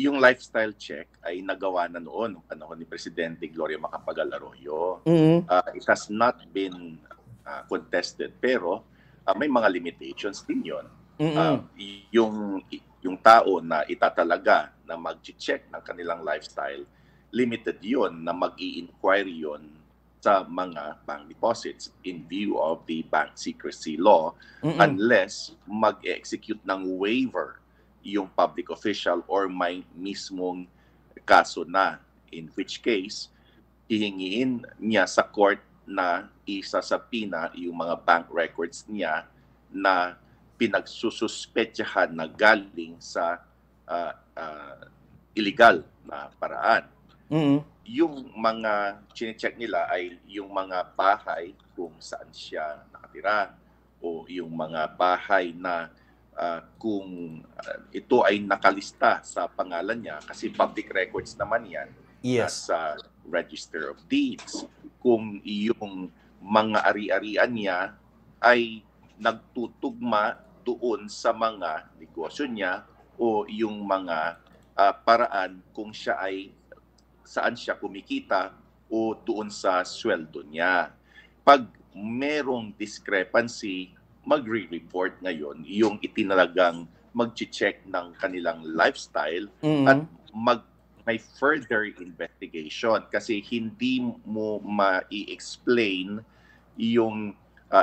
yung lifestyle check ay nagawa na noon noong panahon ni Presidente Gloria Macapagal Arroyo. Mm. It has not been contested, pero may mga limitations din yun. Mm. Yung tao na itatalaga na mag-check ng kanilang lifestyle, limited yun na mag-i-inquire yun sa mga bank deposits in view of the bank secrecy law, unless mag-execute ng waiver yung public official or may mismong kaso na, in which case hihingiin niya sa court na isasapina yung mga bank records niya na pinagsususpetyahan na galing sa illegal na paraan. Yung mga chine-check nila ay yung mga bahay kung saan siya nakatira, o yung mga bahay na kung ito ay nakalista sa pangalan niya, kasi public records naman yan. Yes. Sa Register of Deeds. Kung yung mga ari-arian niya ay nagtutugma doon sa mga negosyo niya, o yung mga paraan kung siya ay saan siya kumikita o doon sa sweldo niya. Pag merong discrepancy, magre-report ngayon yung itinalagang mag-check ng kanilang lifestyle at may further investigation, kasi hindi mo ma-i-explain yung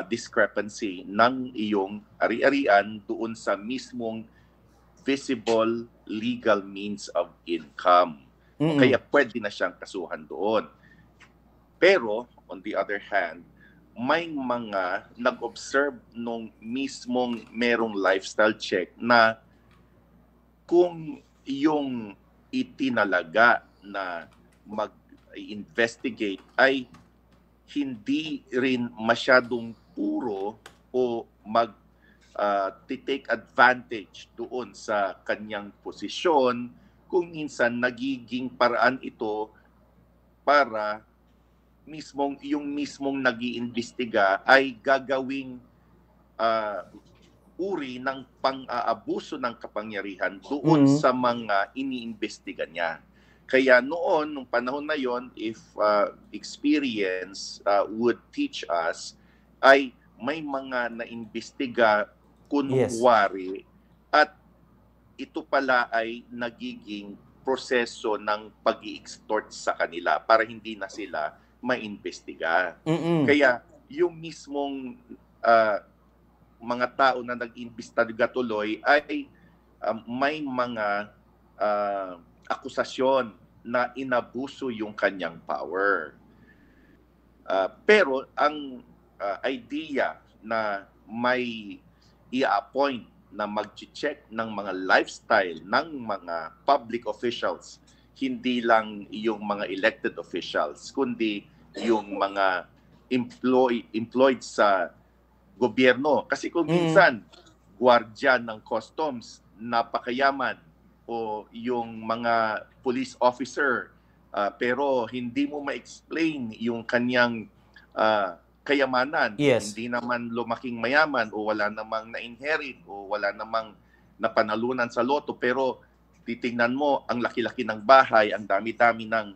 discrepancy ng iyong ari-arian doon sa mismong visible legal means of income. Kaya pwede na siyang kasuhan doon. Pero, on the other hand, may mga nag-observe nung mismong merong lifestyle check na kung yung itinalaga na mag-investigate ay hindi rin masyadong puro o take advantage doon sa kanyang posisyon, kung minsan nagiging paraan ito para yung mismong nag-iimbestiga ay gagawing uri ng pang-aabuso ng kapangyarihan doon sa mga iniimbestiga niya. Kaya noon, nung panahon na yon, if experience would teach us, ay may mga naimbestiga kunwari, at ito pala ay nagiging proseso ng pag-i-extort sa kanila para hindi na sila maimbestiga. Kaya yung mismong mga tao na nag-imbestiga tuloy ay may mga akusasyon na inabuso yung kanyang power. Pero ang idea na may i-appoint na mag-check ng mga lifestyle ng mga public officials, hindi lang yung mga elected officials, kundi yung mga employed sa gobyerno. Kasi kung minsan, gwardiya ng customs, napakayaman, o yung mga police officer, pero hindi mo ma-explain yung kanyang kayamanan. Yes. Hindi naman lumaking mayaman, o wala namang na-inherit, o wala namang napanalunan sa loto, pero titingnan mo ang laki-laki ng bahay, ang dami-dami ng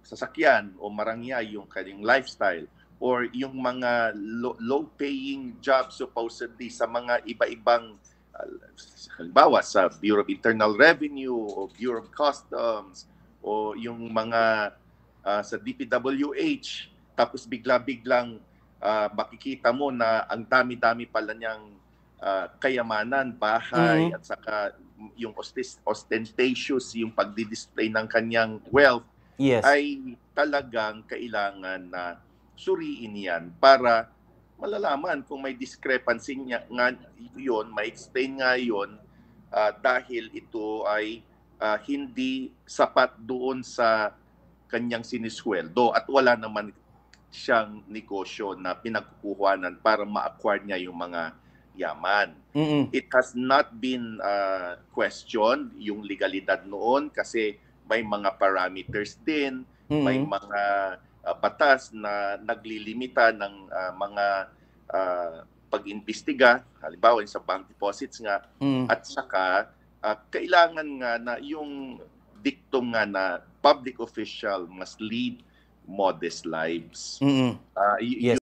sasakyan, o marangya yung kanyang lifestyle, or yung mga low-paying jobs supposedly sa mga iba-ibang halimbawa sa Bureau of Internal Revenue o Bureau of Customs, o yung mga sa DPWH, tapos bigla-biglang makikita mo na ang dami-dami pala niyang kayamanan, bahay, at saka yung ostentatious yung pagdi-display ng kanyang wealth. Yes. Ay talagang kailangan na suriin yan para malalaman kung may discrepancy nga yun, may explain nga yun, dahil ito ay hindi sapat doon sa kanyang sinisweldo at wala naman siyang negosyo na pinagkukuhanan para ma-acquire niya yung mga yaman. It has not been questioned yung legalidad noon, kasi may mga parameters din, may mga batas na naglilimita ng mga pag-imbestiga, halimbawa sa bank deposits nga, at saka kailangan nga na yung dictum nga na public official must lead modest lives. Yes.